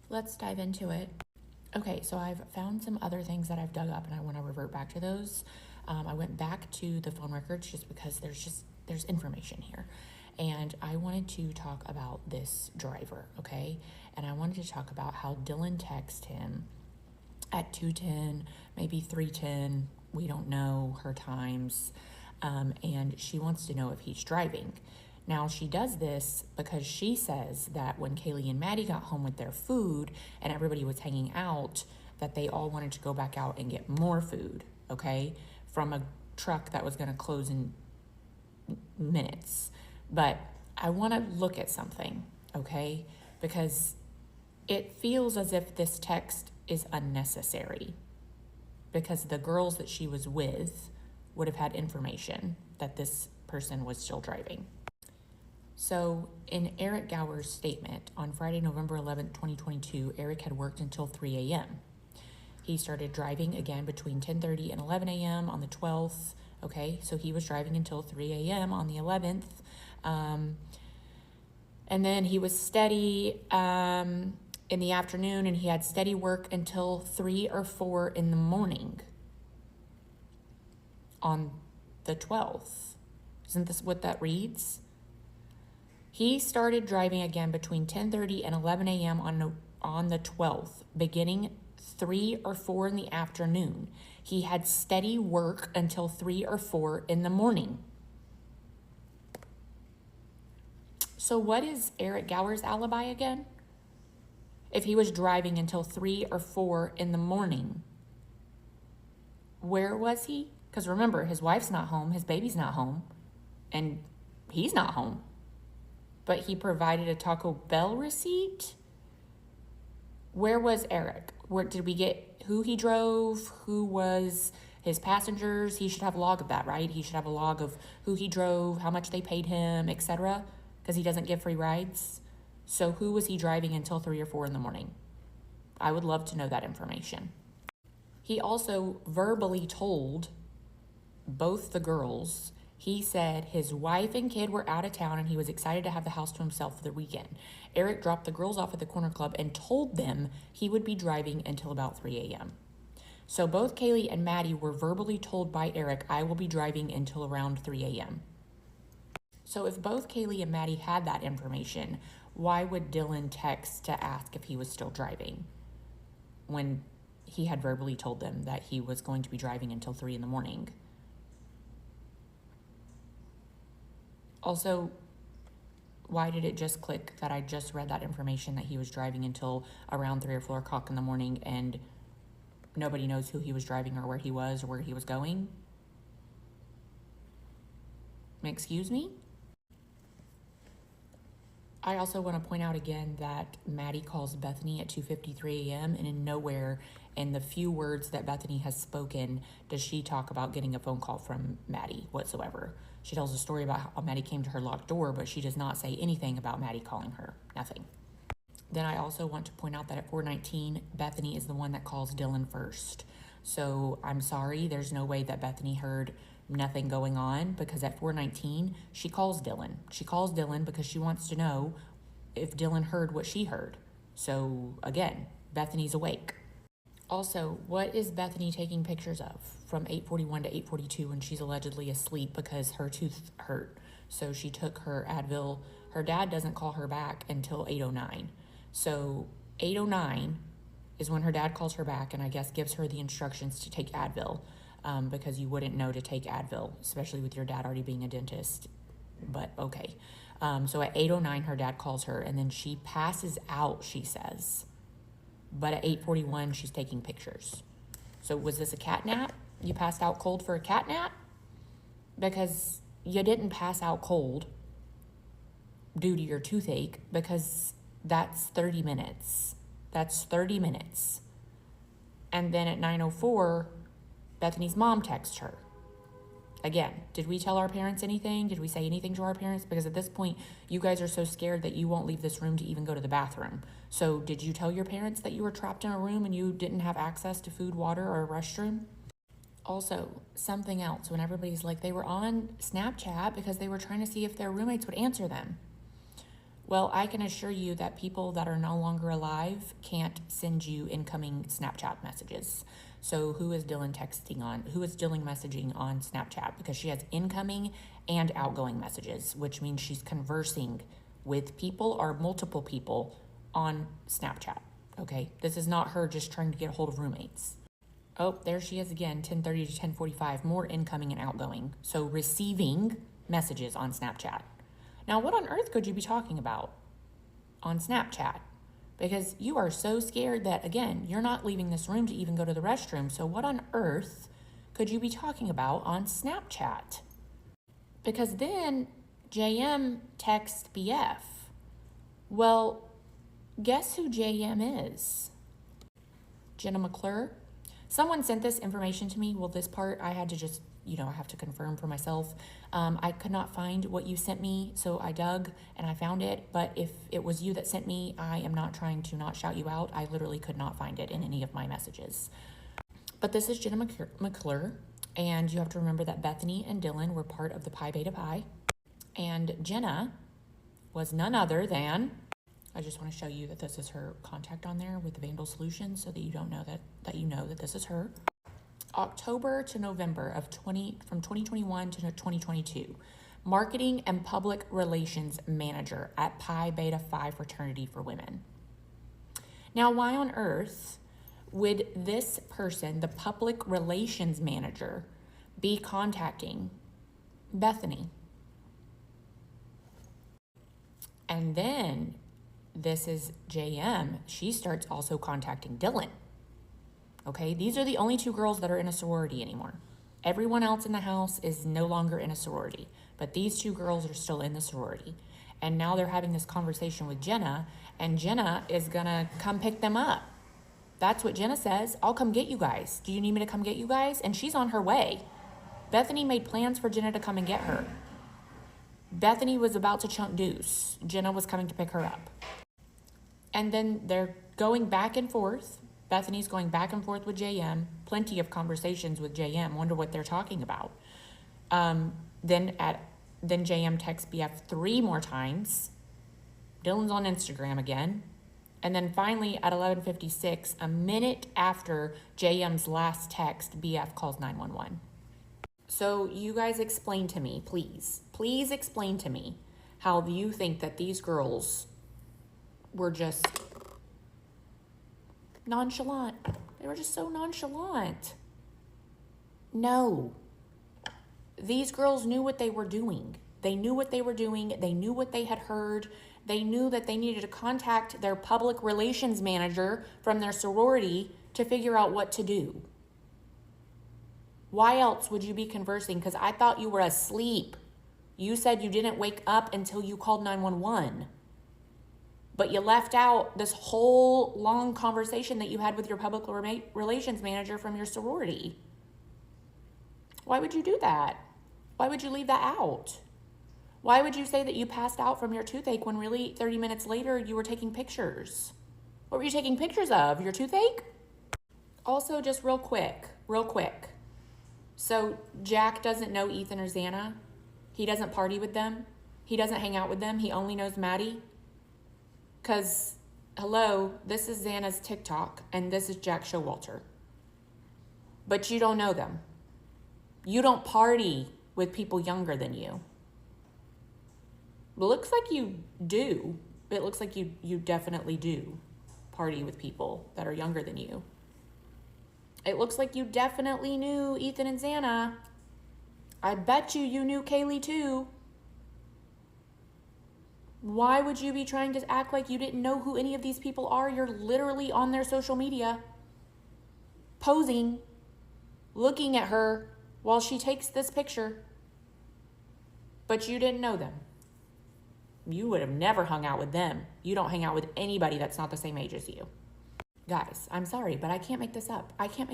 Let's dive into it. Okay, so I've found some other things that I've dug up and I want to revert back to those. I went back to the phone records just because there's information here. And I wanted to talk about this driver, okay? And I wanted to talk about how Dylan texted him at 2:10, maybe 3:10, we don't know her times, and she wants to know if he's driving. Now, she does this because she says that when Kaylee and Maddie got home with their food and everybody was hanging out, that they all wanted to go back out and get more food, okay, from a truck that was going to close in minutes. But I want to look at something, okay, because it feels as if this text is unnecessary because the girls that she was with would have had information that this person was still driving. So in Eric Gower's statement on Friday, November 11th, 2022, Eric had worked until 3 a.m. He started driving again between 10:30 and 11 a.m. on the 12th. Okay, so he was driving until 3 a.m. on the 11th. And then he was steady in the afternoon, and he had steady work until 3 or 4 in the morning on the 12th. Isn't this what that reads? He started driving again between 10:30 and 11 a.m. on the 12th, beginning 3 or 4 in the afternoon. He had steady work until 3 or 4 in the morning. So what is Eric Gower's alibi again? If he was driving until 3 or 4 in the morning, where was he? Because remember, his wife's not home, his baby's not home, and he's not home. But he provided a Taco Bell receipt. Where was Eric? Where did we get who he drove? Who was his passengers? He should have a log of that, right? He should have a log of who he drove, how much they paid him, etc. Because he doesn't give free rides. So who was he driving until 3 or 4 in the morning? I would love to know that information. He also verbally told both the girls, he said his wife and kid were out of town and he was excited to have the house to himself for the weekend. Eric dropped the girls off at the corner club and told them he would be driving until about 3 a.m. So both Kaylee and Maddie were verbally told by Eric, I will be driving until around 3 a.m. So if both Kaylee and Maddie had that information, why would Dylan text to ask if he was still driving when he had verbally told them that he was going to be driving until 3 in the morning? Also, why did it just click that I just read that information that he was driving until around 3 or 4 o'clock in the morning and nobody knows who he was driving or where he was or where he was going? Excuse me? I also want to point out again that Maddie calls Bethany at 2:53 a.m. and in nowhere in the few words that Bethany has spoken does she talk about getting a phone call from Maddie whatsoever. She tells a story about how Maddie came to her locked door, but she does not say anything about Maddie calling her. Nothing. Then I also want to point out that at 4:19, Bethany is the one that calls Dylan first. So I'm sorry, there's no way that Bethany heard nothing going on because at 4:19, she calls Dylan. She calls Dylan because she wants to know if Dylan heard what she heard. So again, Bethany's awake. Also, what is Bethany taking pictures of from 8:41 to 8:42 when she's allegedly asleep because her tooth hurt? So she took her Advil. Her dad doesn't call her back until 8:09. So 8:09 is when her dad calls her back and I guess gives her the instructions to take Advil because you wouldn't know to take Advil, especially with your dad already being a dentist. But okay. So at 8:09, her dad calls her and then she passes out, she says. But at 8:41, she's taking pictures. So was this a cat nap? You passed out cold for a cat nap? Because you didn't pass out cold due to your toothache because that's 30 minutes. That's 30 minutes. And then at 9:04, Bethany's mom texts her. Again, did we tell our parents anything? Did we say anything to our parents? Because at this point, you guys are so scared that you won't leave this room to even go to the bathroom. So did you tell your parents that you were trapped in a room and you didn't have access to food, water, or a restroom? Also, something else, when everybody's like, they were on Snapchat because they were trying to see if their roommates would answer them. Well, I can assure you that people that are no longer alive can't send you incoming Snapchat messages. So who is Dylan texting on? Who is Dylan messaging on Snapchat? Because she has incoming and outgoing messages, which means she's conversing with people or multiple people on Snapchat. Okay, this is not her just trying to get a hold of roommates. Oh, there she is again, 10:30 to 10:45, more incoming and outgoing. So receiving messages on Snapchat. Now, what on earth could you be talking about on Snapchat? Because you are so scared that, again, you're not leaving this room to even go to the restroom. So what on earth could you be talking about on Snapchat? Because then JM texts BF. Well, guess who JM is? Jenna McClure. Someone sent this information to me. Well, this part I had to just, I have to confirm for myself. I could not find what you sent me, so I dug and I found it. But if it was you that sent me, I am not trying to not shout you out. I literally could not find it in any of my messages. But this is Jenna McClure, and you have to remember that Bethany and Dylan were part of the Pi Beta Pi. And Jenna was none other than, I just want to show you that this is her contact on there with the Vandal Solutions so that you don't know that you know that this is her. October to November from 2021 to 2022, Marketing and Public Relations Manager at Pi Beta Phi Fraternity for Women. Now, why on earth would this person, the Public Relations Manager, be contacting Bethany? And then this is JM. She starts also contacting Dylan. Okay, these are the only two girls that are in a sorority anymore. Everyone else in the house is no longer in a sorority, but these two girls are still in the sorority. And now they're having this conversation with Jenna, and Jenna is gonna come pick them up. That's what Jenna says. I'll come get you guys. Do you need me to come get you guys? And she's on her way. Bethany made plans for Jenna to come and get her. Bethany was about to chunk deuce. Jenna was coming to pick her up. And then they're going back and forth. Bethany's going back and forth with JM. Plenty of conversations with JM. Wonder what they're talking about. Then JM texts BF 3 more times. Dylan's on Instagram again. And then finally at 11:56, a minute after JM's last text, BF calls 911. So you guys explain to me, please. Please explain to me how you think that these girls were just nonchalant. They were just so nonchalant. No. These girls knew what they were doing. They knew what they were doing. They knew what they had heard. They knew that they needed to contact their public relations manager from their sorority to figure out what to do. Why else would you be conversing? Because I thought you were asleep. You said you didn't wake up until you called 911. But you left out this whole long conversation that you had with your public relations manager from your sorority. Why would you do that? Why would you leave that out? Why would you say that you passed out from your toothache when really 30 minutes later you were taking pictures? What were you taking pictures of? Your toothache? Also, just real quick. So Jack doesn't know Ethan or Xana. He doesn't party with them. He doesn't hang out with them. He only knows Maddie. Because, hello, this is Xana's TikTok, and this is Jack Showalter. But you don't know them. You don't party with people younger than you. It looks like you do. It looks like you definitely do party with people that are younger than you. It looks like you definitely knew Ethan and Xana. I bet you knew Kaylee too. Why would you be trying to act like you didn't know who any of these people are? You're literally on their social media, posing, looking at her while she takes this picture. But you didn't know them. You would have never hung out with them. You don't hang out with anybody that's not the same age as you. Guys, I'm sorry, but I can't make this up. I can't.